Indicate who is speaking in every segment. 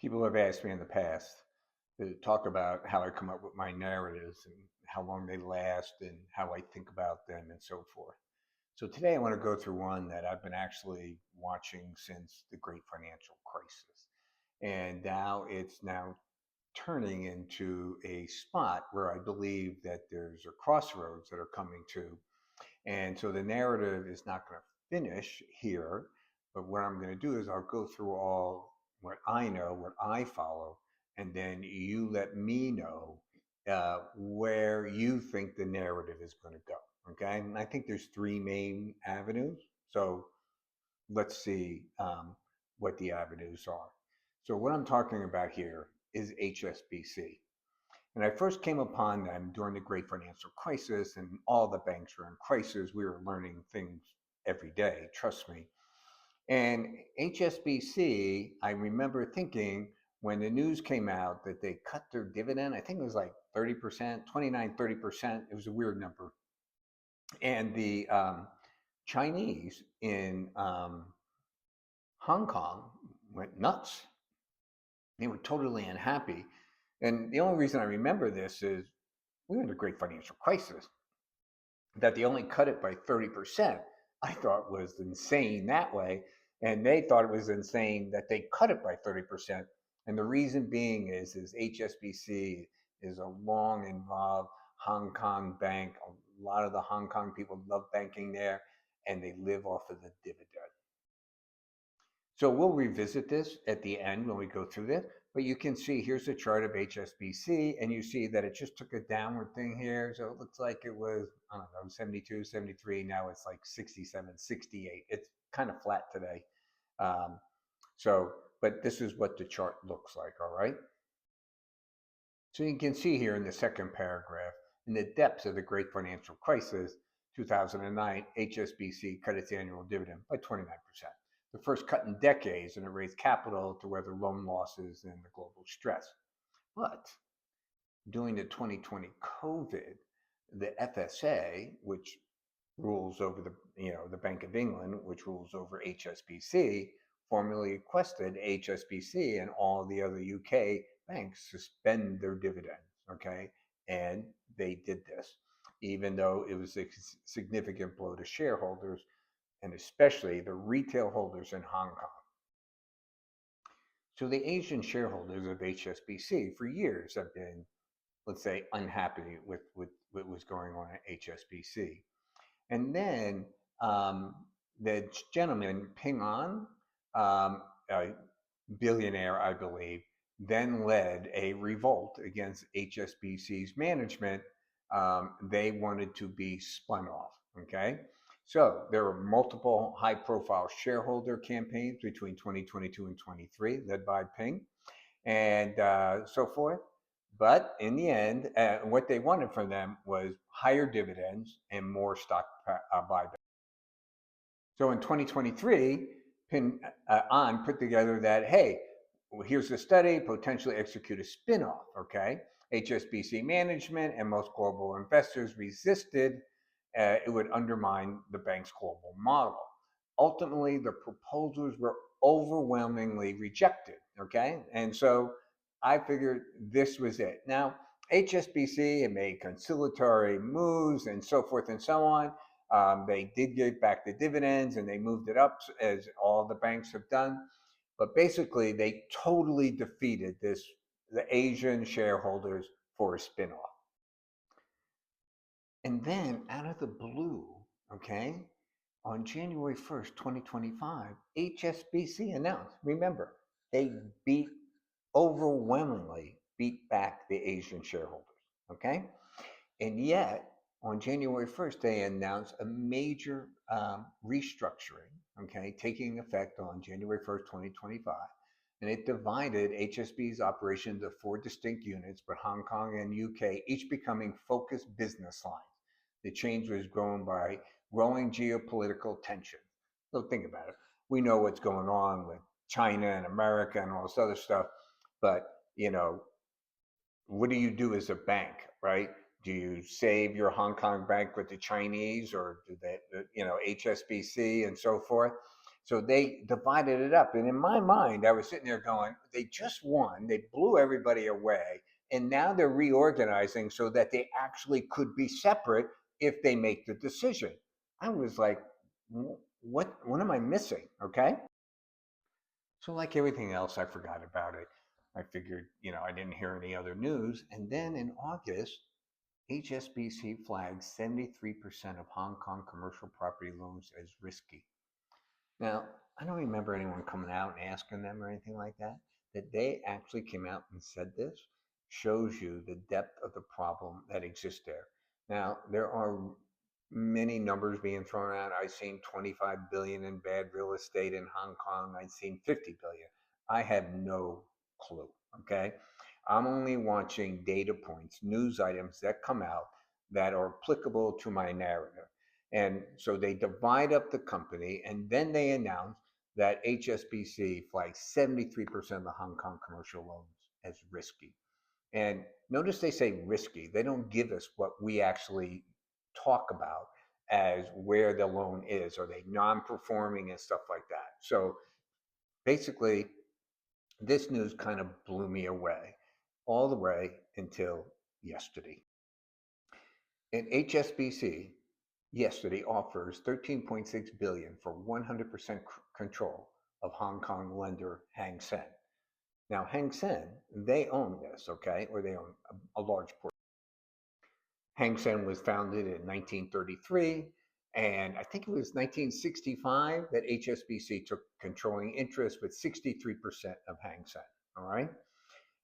Speaker 1: People have asked me in the past to talk about how I come up with my narratives and how long they last and how I think about them and so forth. So today I want to go through one that I've been actually watching since the great financial crisis. And now it's turning into a spot where I believe that there's a crossroads that are coming to. And so the narrative is not going to finish here, but what I'm going to do is I'll go through all what I know, what I follow, and then you let me know where you think the narrative is going to go. Okay. And I think there's three main avenues. So let's see what the avenues are. So, what I'm talking about here is HSBC. And I first came upon them during the great financial crisis, and all the banks were in crisis. We were learning things every day, trust me. And HSBC, I remember thinking when the news came out that they cut their dividend, I think it was like 30%, 29, 30%. It was a weird number. And the Chinese in Hong Kong went nuts. They were totally unhappy. And the only reason I remember this is we were in a great financial crisis. That they only cut it by 30%, I thought was insane that way. And they thought it was insane that they cut it by 30%. And the reason being is HSBC is a long involved Hong Kong bank. A lot of the Hong Kong people love banking there and they live off of the dividend. So we'll revisit this at the end when we go through this, but you can see here's a chart of HSBC and you see that it just took a downward thing here. So it looks like it was, I don't know, 72, 73. Now it's like 67, 68. It's kind of flat today. Um, but this is what the chart looks like, all right? So you can see here in the second paragraph, in the depths of the great financial crisis, 2009, HSBC cut its annual dividend by 29%. The first cut in decades, and it raised capital to weather loan losses and the global stress. But during the 2020 COVID, the FSA, which rules over the Bank of England, which rules over HSBC, formally requested HSBC and all the other UK banks suspend their dividends. Okay, and they did this, even though it was a significant blow to shareholders and especially the retail holders in Hong Kong. So the Asian shareholders of HSBC for years have been, let's say, unhappy with what was going on at HSBC. And then the gentleman, Ping An, a billionaire, I believe, then led a revolt against HSBC's management. They wanted to be spun off. Okay. So there were multiple high profile shareholder campaigns between 2022 and 23, led by Ping and so forth. But in the end, what they wanted from them was higher dividends and more stock buyback. So in 2023, Pin On put together that, hey, well, here's a study, potentially execute a spinoff, okay? HSBC management and most global investors resisted. It would undermine the bank's global model. Ultimately, the proposals were overwhelmingly rejected, okay? And so I figured this was it. Now, HSBC had made conciliatory moves and so forth and so on. They did give back the dividends and they moved it up as all the banks have done. But basically, they totally defeated the Asian shareholders for a spinoff. And then out of the blue, okay, on January 1st, 2025, HSBC announced, remember, they overwhelmingly beat back the Asian shareholders, okay? And yet, on January 1st, they announced a major restructuring, okay, taking effect on January 1st, 2025. And it divided HSBC's operation into four distinct units, but Hong Kong and UK each becoming focused business lines. The change was grown by growing geopolitical tension. So think about it. We know what's going on with China and America and all this other stuff, but what do you do as a bank, right? Do you save your Hong Kong bank with the Chinese or do they, HSBC and so forth? So they divided it up. And in my mind, I was sitting there going, they just won, they blew everybody away. And now they're reorganizing so that they actually could be separate if they make the decision. I was like, what am I missing? Okay. So, like everything else, I forgot about it. I figured, I didn't hear any other news. And then in August, HSBC flagged 73% of Hong Kong commercial property loans as risky. Now, I don't remember anyone coming out and asking them or anything like that. That they actually came out and said this shows you the depth of the problem that exists there. Now, there are many numbers being thrown out. I've seen 25 billion in bad real estate in Hong Kong. I've seen 50 billion. I have no clue. Okay. I'm only watching data points, news items that come out that are applicable to my narrative. And so they divide up the company and then they announce that HSBC flags 73% of the Hong Kong commercial loans as risky. And notice they say risky. They don't give us what we actually talk about as where the loan is. Are they non-performing and stuff like that? So basically, this news kind of blew me away all the way until yesterday. And HSBC yesterday offers 13.6 billion for 100% control of Hong Kong lender Hang Seng. Now, Hang Seng, they own this, okay, or they own a large portion. Hang Seng was founded in 1933, and I think it was 1965 that HSBC took controlling interest with 63% of Hang Seng. All right.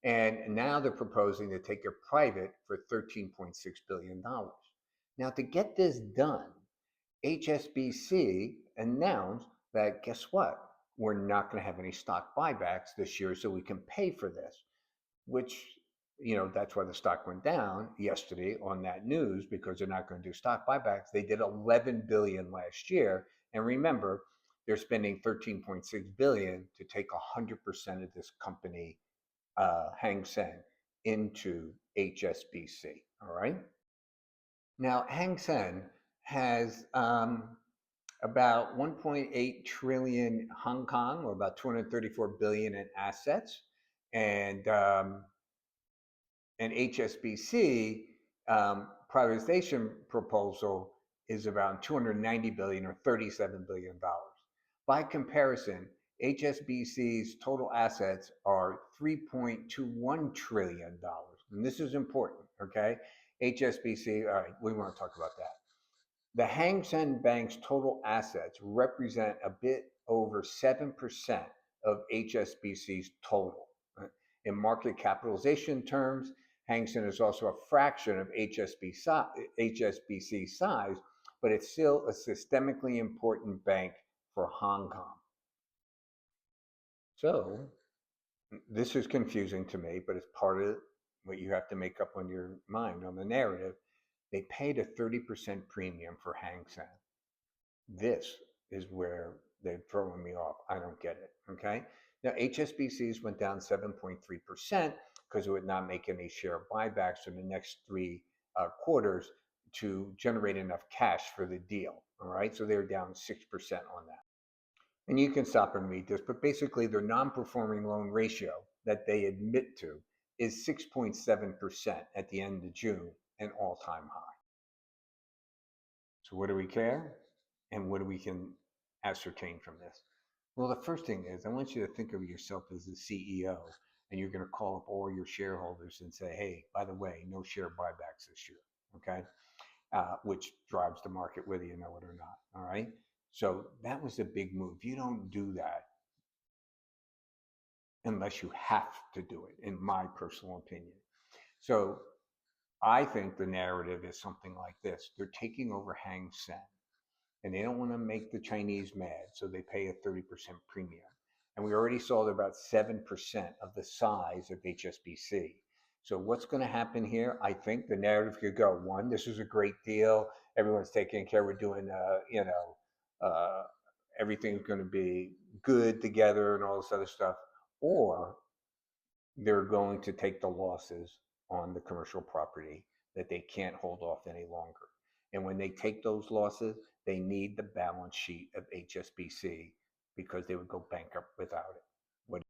Speaker 1: And now they're proposing to take it private for $13.6 billion. Now, to get this done, HSBC announced that guess what? We're not going to have any stock buybacks this year so we can pay for this, which, that's why the stock went down yesterday on that news because they're not going to do stock buybacks. They did 11 billion last year. And remember, they're spending 13.6 billion to take 100% of this company, Hang Seng, into HSBC. All right. Now, Hang Seng has about 1.8 trillion Hong Kong, or about 234 billion in assets, and HSBC privatization proposal is around 290 billion or 37 billion dollars. By comparison, HSBC's total assets are 3.21 trillion dollars, and this is important. Okay, HSBC. All right, we want to talk about that. The Hang Seng Bank's total assets represent a bit over 7% of HSBC's total. In market capitalization terms, Hang Seng is also a fraction of HSBC size, but it's still a systemically important bank for Hong Kong. So this is confusing to me, but it's part of what you have to make up on your mind on the narrative. They paid a 30% premium for Hang Seng. This is where they're throwing me off. I don't get it. Okay. Now, HSBC's went down 7.3% because it would not make any share buybacks in the next three quarters to generate enough cash for the deal. All right. So they're down 6% on that. And you can stop and read this, but basically their non-performing loan ratio that they admit to is 6.7% at the end of June, an all-time high. So what do we care? And what do we can ascertain from this? Well, the first thing is I want you to think of yourself as the CEO, and you're going to call up all your shareholders and say, hey, by the way, no share buybacks this year, okay? Which drives the market whether you know it or not, all right? So that was a big move. You don't do that unless you have to do it, in my personal opinion. So I think the narrative is something like this. They're taking over Hang Seng, and they don't want to make the Chinese mad, so they pay a 30% premium. And we already saw they're about 7% of the size of HSBC. So what's going to happen here? I think the narrative could go, one, this is a great deal. Everyone's taking care. We're doing, everything's going to be good together and all this other stuff. Or they're going to take the losses on the commercial property that they can't hold off any longer. And when they take those losses, they need the balance sheet of HSBC because they would go bankrupt without it.